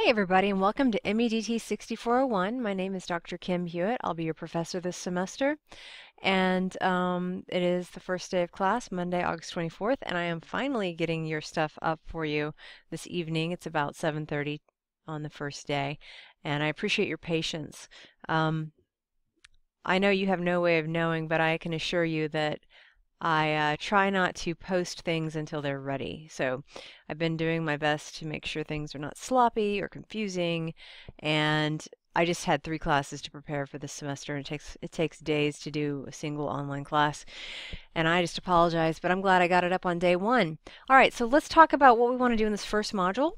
Hey everybody, and welcome to MEDT 6401. My name is Dr. Kim Hewitt. I'll be your professor this semester, and it is the first day of class, Monday, August 24th, and I am finally getting your stuff up for you this evening. It's about 7:30 on the first day, and I appreciate your patience. Um, I know you have no way of knowing, but I can assure you that I try not to post things until they're ready. So I've been doing my best to make sure things are not sloppy or confusing. And I just had 3 classes to prepare for this semester, and it takes days to do a single online class. And I just apologize, but I'm glad I got it up on day one. All right, so let's talk about what we want to do in this first module.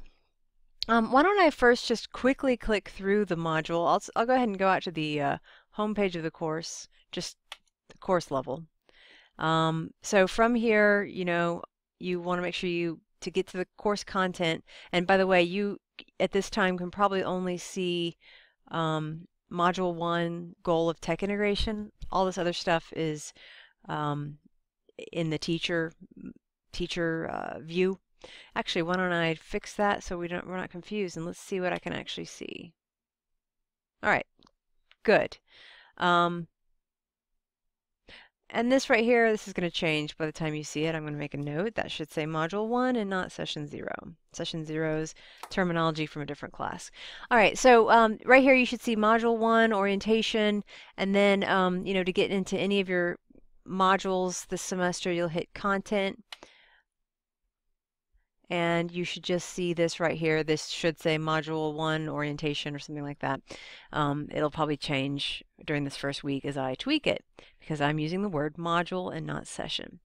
Why don't I first just quickly click through the module? I'll go ahead and go out to the home page of the course, just the course level. So from here, you want to make sure to get to the course content. And by the way, you at this time can probably only see Module 1, Goal of Tech Integration. All this other stuff is um, in the teacher view. Actually, why don't I fix that so we're not confused, and let's see what I can actually see. All right, good. And this right here, this is going to change by the time you see it. I'm going to make a note. That should say Module 1 and not Session 0. Session 0's terminology from a different class. All right, so right here you should see Module 1, Orientation, and then, to get into any of your modules this semester, you'll hit Content. And you should just see this right here. This should say Module 1 Orientation or something like that. It'll probably change during this first week as I tweak it because I'm using the word module and not session.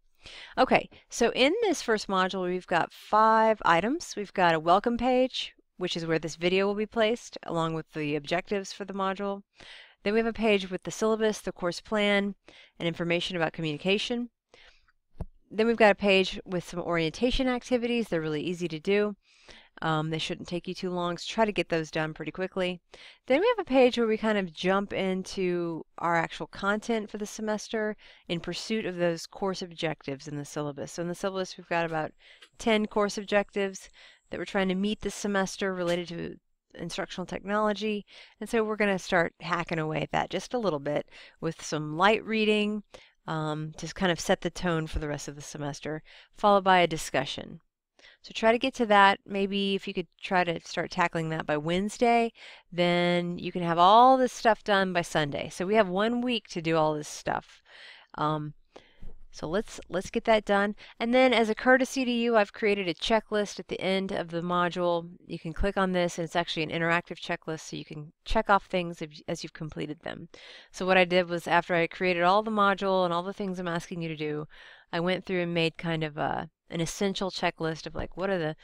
Okay, so in this first module, we've got 5 items. We've got a welcome page, which is where this video will be placed, along with the objectives for the module. Then we have a page with the syllabus, the course plan, and information about communication. Then we've got a page with some orientation activities. They're really easy to do. They shouldn't take you too long, so try to get those done pretty quickly. Then we have a page where we kind of jump into our actual content for the semester in pursuit of those course objectives in the syllabus. So in the syllabus, we've got about 10 course objectives that we're trying to meet this semester related to instructional technology. And so we're going to start hacking away at that just a little bit with some light reading, to kind of set the tone for the rest of the semester, followed by a discussion. So try to get to that. Maybe if you could try to start tackling that by Wednesday, then you can have all this stuff done by Sunday. So we have 1 week to do all this stuff. So let's get that done. And then as a courtesy to you, I've created a checklist at the end of the module. You can click on this, and it's actually an interactive checklist, so you can check off things as you've completed them. So what I did was, after I created all the module and all the things I'm asking you to do, I went through and made kind of an essential checklist of like, what are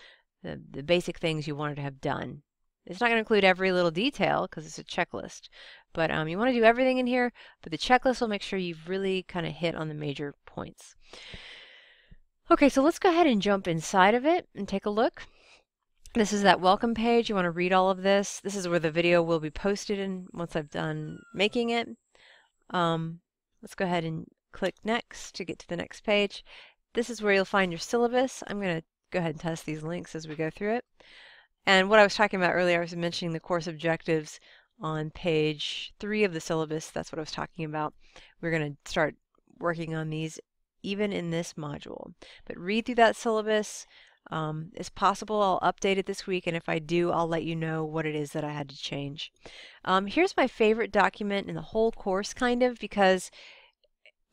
the basic things you wanted to have done. It's not going to include every little detail because it's a checklist, but you want to do everything in here, but the checklist will make sure you've really kind of hit on the major points. Okay, so let's go ahead and jump inside of it and take a look. This is that welcome page. You want to read all of this. This is where the video will be posted in once I've done making it. Let's go ahead and click next to get to the next page. This is where you'll find your syllabus. I'm going to go ahead and test these links as we go through it. And what I was talking about earlier, I was mentioning the course objectives on page 3 of the syllabus. That's what I was talking about. We're going to start working on these even in this module. But read through that syllabus. It's possible I'll update it this week, and if I do, I'll let you know what it is that I had to change. Here's my favorite document in the whole course, kind of, because,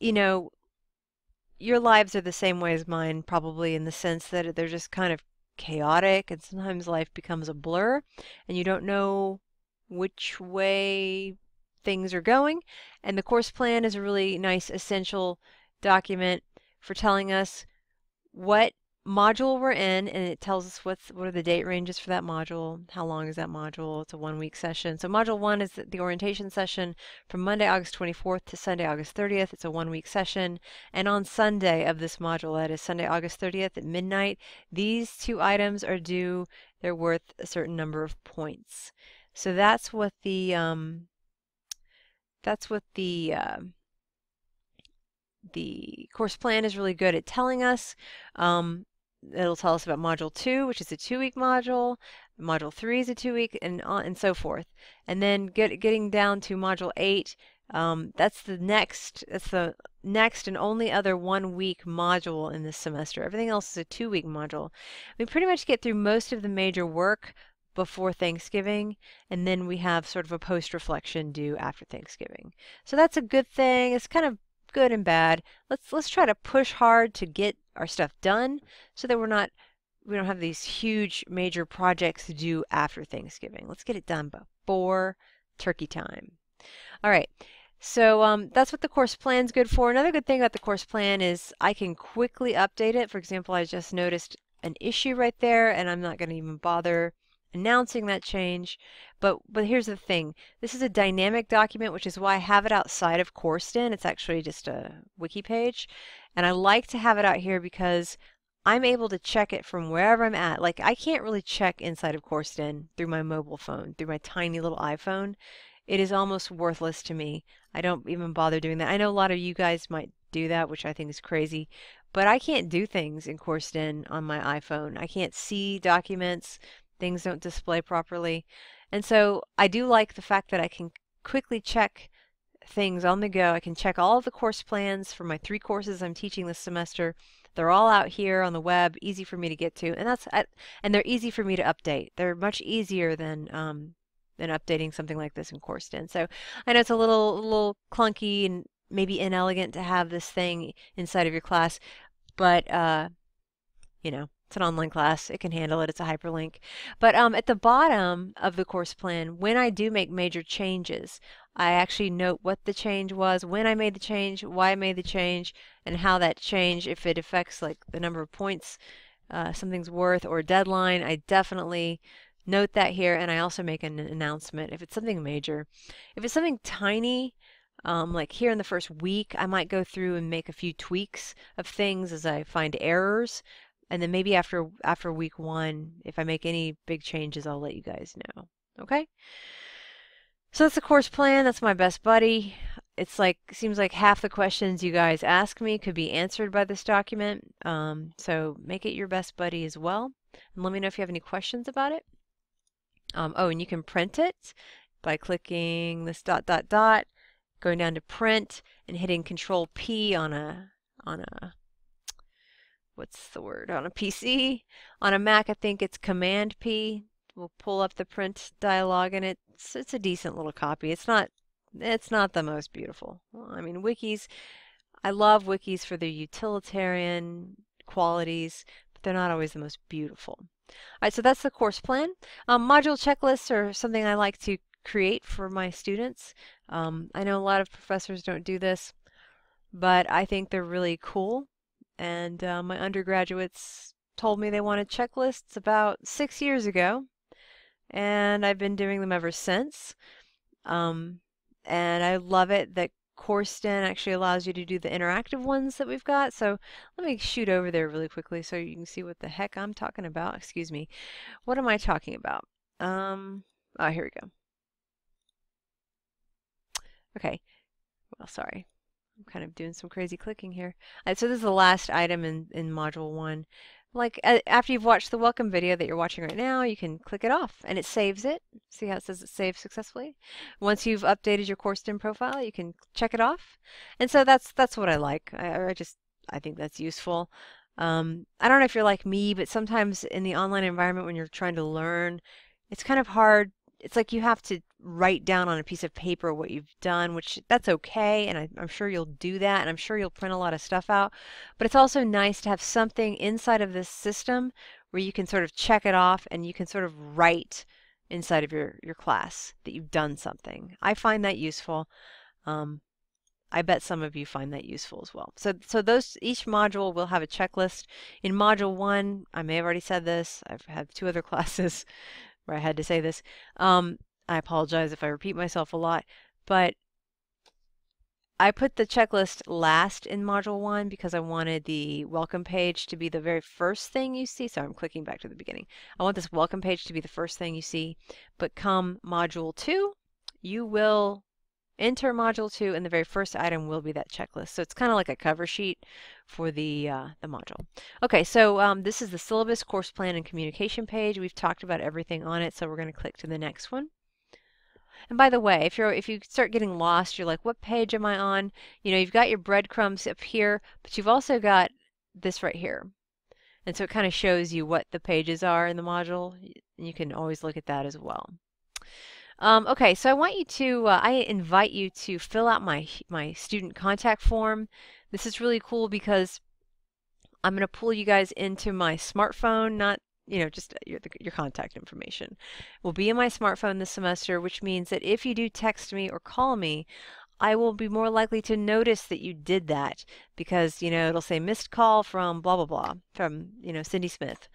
your lives are the same way as mine, probably, in the sense that they're just kind of chaotic, and sometimes life becomes a blur and you don't know which way things are going. And the course plan is a really nice essential document for telling us what module we're in, and it tells us what are the date ranges for that module, how long is that module. It's a 1-week session. So module 1 is the orientation session from Monday, August 24th to Sunday, August 30th. It's a 1-week session. And on Sunday of this module, that is Sunday, August 30th at midnight, these 2 items are due. They're worth a certain number of points. So that's what the course plan is really good at telling us. it'll tell us about Module 2, which is a 2-week module. Module 3 is a 2-week, and so forth. And then getting down to Module 8, that's the next and only other 1-week module in this semester. Everything else is a 2-week module. We pretty much get through most of the major work before Thanksgiving, and then we have sort of a post-reflection due after Thanksgiving. So that's a good thing. It's kind of good and bad. Let's try to push hard to get our stuff done so that we don't have these huge major projects to do after Thanksgiving. Let's get it done before turkey time. All right. So that's what the course plan's good for. Another good thing about the course plan is I can quickly update it. For example, I just noticed an issue right there, and I'm not going to even bother announcing that change. But here's the thing. This is a dynamic document, which is why I have it outside of CourseDen. It's actually just a wiki page. And I like to have it out here because I'm able to check it from wherever I'm at. Like, I can't really check inside of CourseDen through my mobile phone, through my tiny little iPhone. It is almost worthless to me. I don't even bother doing that. I know a lot of you guys might do that, which I think is crazy. But I can't do things in CourseDen on my iPhone. I can't see documents. Things don't display properly. And so I do like the fact that I can quickly check things on the go. I can check all of the course plans for my 3 courses I'm teaching this semester. They're all out here on the web, easy for me to get to, and they're easy for me to update. They're much easier than updating something like this in CourseDen. So I know it's a little clunky and maybe inelegant to have this thing inside of your class, but you know, it's an online class. It can handle it. It's a hyperlink. But at the bottom of the course plan, when I do make major changes, I actually note what the change was, when I made the change, why I made the change, and how that change, if it affects like the number of points something's worth or deadline. I definitely note that here, and I also make an announcement if it's something major. If it's something tiny, like here in the first week, I might go through and make a few tweaks of things as I find errors. And then maybe after week 1, if I make any big changes, I'll let you guys know. Okay? So that's the course plan. That's my best buddy. It's like, seems like half the questions you guys ask me could be answered by this document. So make it your best buddy as well. And let me know if you have any questions about it. Oh, and you can print it by clicking this ... going down to print and hitting Control P on a what's the word, on a PC. On a Mac, I think it's Command P. We'll pull up the print dialog, and it's a decent little copy. It's not the most beautiful. Well, I mean, wikis, I love wikis for their utilitarian qualities, but they're not always the most beautiful. All right, so that's the course plan. Module checklists are something I like to create for my students. I know a lot of professors don't do this, but I think they're really cool. And my undergraduates told me they wanted checklists about 6 years ago, and I've been doing them ever since. And I love it that CourseDen actually allows you to do the interactive ones that we've got. So let me shoot over there really quickly so you can see what the heck I'm talking about. Excuse me. What am I talking about? Oh, here we go. Okay. Well, sorry. I'm kind of doing some crazy clicking here. So this is the last item in Module 1. Like, after you've watched the welcome video that you're watching right now, you can click it off, and it saves it. See how it says it saved successfully? Once you've updated your CourseDen profile, you can check it off. And so that's what I like. I think that's useful. I don't know if you're like me, but sometimes in the online environment when you're trying to learn, it's kind of hard. It's like you have to write down on a piece of paper what you've done, which that's okay, and I'm sure you'll do that, and I'm sure you'll print a lot of stuff out. But it's also nice to have something inside of this system where you can sort of check it off and you can sort of write inside of your class that you've done something. I find that useful. I bet some of you find that useful as well. So each module will have a checklist. In Module 1, I may have already said this. I've had 2 other classes where I had to say this. I apologize if I repeat myself a lot, but I put the checklist last in Module 1 because I wanted the welcome page to be the very first thing you see. So I'm clicking back to the beginning. I want this welcome page to be the first thing you see, but come Module 2, you will enter Module 2, and the very first item will be that checklist. So it's kind of like a cover sheet for the module. Okay, so this is the syllabus, course plan, and communication page. We've talked about everything on it, so we're going to click to the next one. And by the way, if you start getting lost, you're like, what page am I on? You know, you've got your breadcrumbs up here, but you've also got this right here. And so it kind of shows you what the pages are in the module. You can always look at that as well. Okay, so I want you to, I invite you to fill out my student contact form. This is really cool because I'm going to pull you guys into my smartphone, not, you know, just your contact information will be in my smartphone this semester, which means that if you do text me or call me, I will be more likely to notice that you did that because, you know, it'll say missed call from blah, blah, blah, from, you know, Cindy Smith.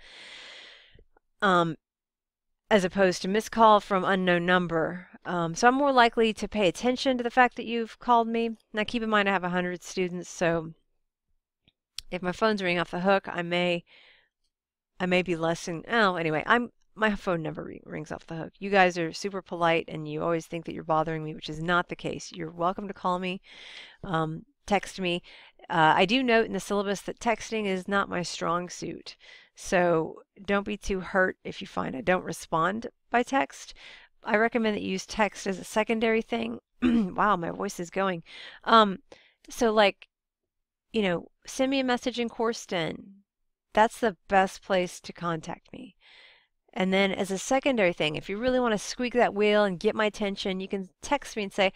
As opposed to missed call from unknown number. So I'm more likely to pay attention to the fact that you've called me. Now keep in mind I have 100 students, so if my phone's ringing off the hook, I may be less than, oh, anyway, my phone never rings off the hook. You guys are super polite and you always think that you're bothering me, which is not the case. You're welcome to call me, text me. I do note in the syllabus that texting is not my strong suit. So don't be too hurt if you find I don't respond by text. I recommend that you use text as a secondary thing. Wow, my voice is going. So like, you know, send me a message in Courseden. That's the best place to contact me. And then as a secondary thing, if you really want to squeak that wheel and get my attention, you can text me and say,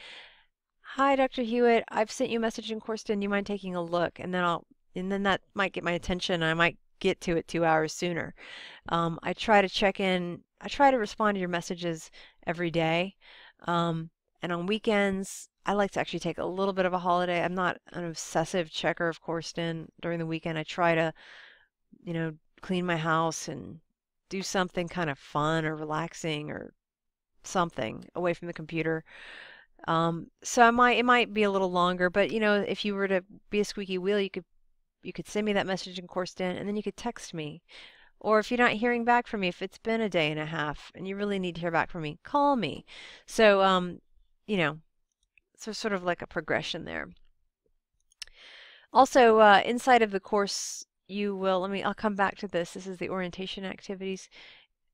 hi, Dr. Hewitt, I've sent you a message in Courseden. You mind taking a look? And then that might get my attention and I might get to it 2 hours sooner. I try to check in. I try to respond to your messages every day. And on weekends, I like to actually take a little bit of a holiday. I'm not an obsessive checker of Courseden during the weekend. I try to, you know, clean my house and do something kind of fun or relaxing or something away from the computer. So it might be a little longer, but you know, if you were to be a squeaky wheel, you could send me that message in Courseden and then you could text me. Or if you're not hearing back from me, if it's been a day and a half and you really need to hear back from me, call me. So, you know, so sort of like a progression there. Also, inside of the course, I'll come back to this. This is the orientation activities.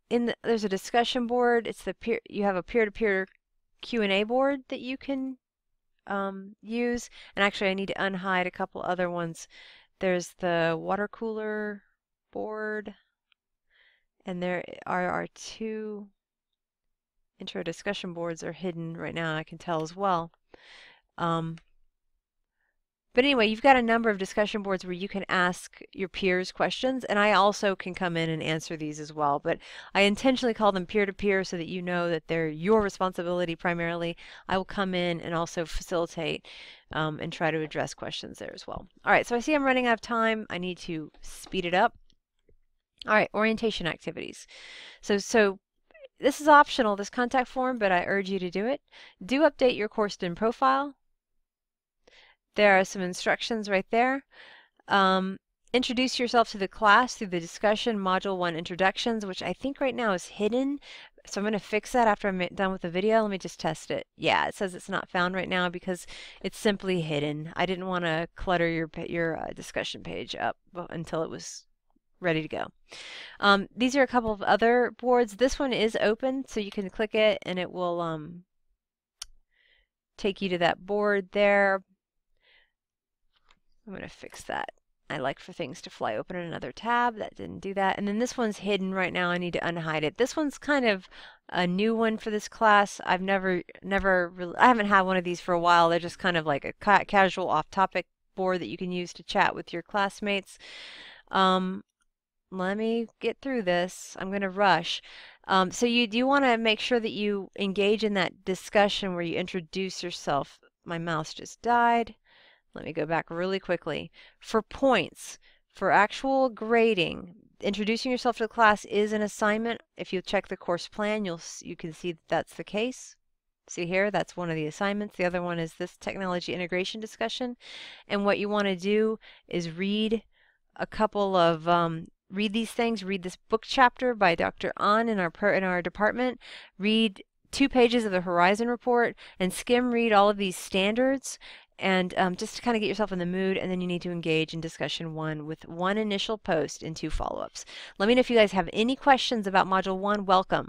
There's a discussion board. You have a peer-to-peer Q&A board that you can use. And actually, I need to unhide a couple other ones. There's the water cooler board, and there are our 2 intro discussion boards are hidden right now, I can tell as well. But anyway, you've got a number of discussion boards where you can ask your peers questions, and I also can come in and answer these as well. But I intentionally call them peer-to-peer so that you know that they're your responsibility primarily. I will come in and also facilitate and try to address questions there as well. All right, so I see I'm running out of time. I need to speed it up. All right, orientation activities. So this is optional, this contact form, but I urge you to do it. Do update your Courseden profile. There are some instructions right there. Introduce yourself to the class through the discussion Module 1 introductions, which I think right now is hidden. So I'm going to fix that after I'm done with the video. Let me just test it. Yeah, it says it's not found right now because it's simply hidden. I didn't want to clutter your discussion page up until it was ready to go. These are a couple of other boards. This one is open, so you can click it and it will take you to that board there. I'm going to fix that. I like for things to fly open in another tab. That didn't do that. And then this one's hidden right now. I need to unhide it. This one's kind of a new one for this class. I haven't had one of these for a while. They're just kind of like a casual off-topic board that you can use to chat with your classmates. Let me get through this. I'm going to rush. So you do want to make sure that you engage in that discussion where you introduce yourself. My mouse just died. Let me go back really quickly. For points, for actual grading, introducing yourself to the class is an assignment. If you check the course plan, you can see that that's the case. See here, that's one of the assignments. The other one is this technology integration discussion. And what you want to do is read a couple of read these things. Read this book chapter by Dr. An in our department. Read 2 pages of the Horizon report and skim read all of these standards, and just to kind of get yourself in the mood, and then you need to engage in discussion 1 with 1 initial post and 2 follow-ups. Let me know if you guys have any questions about Module 1. Welcome.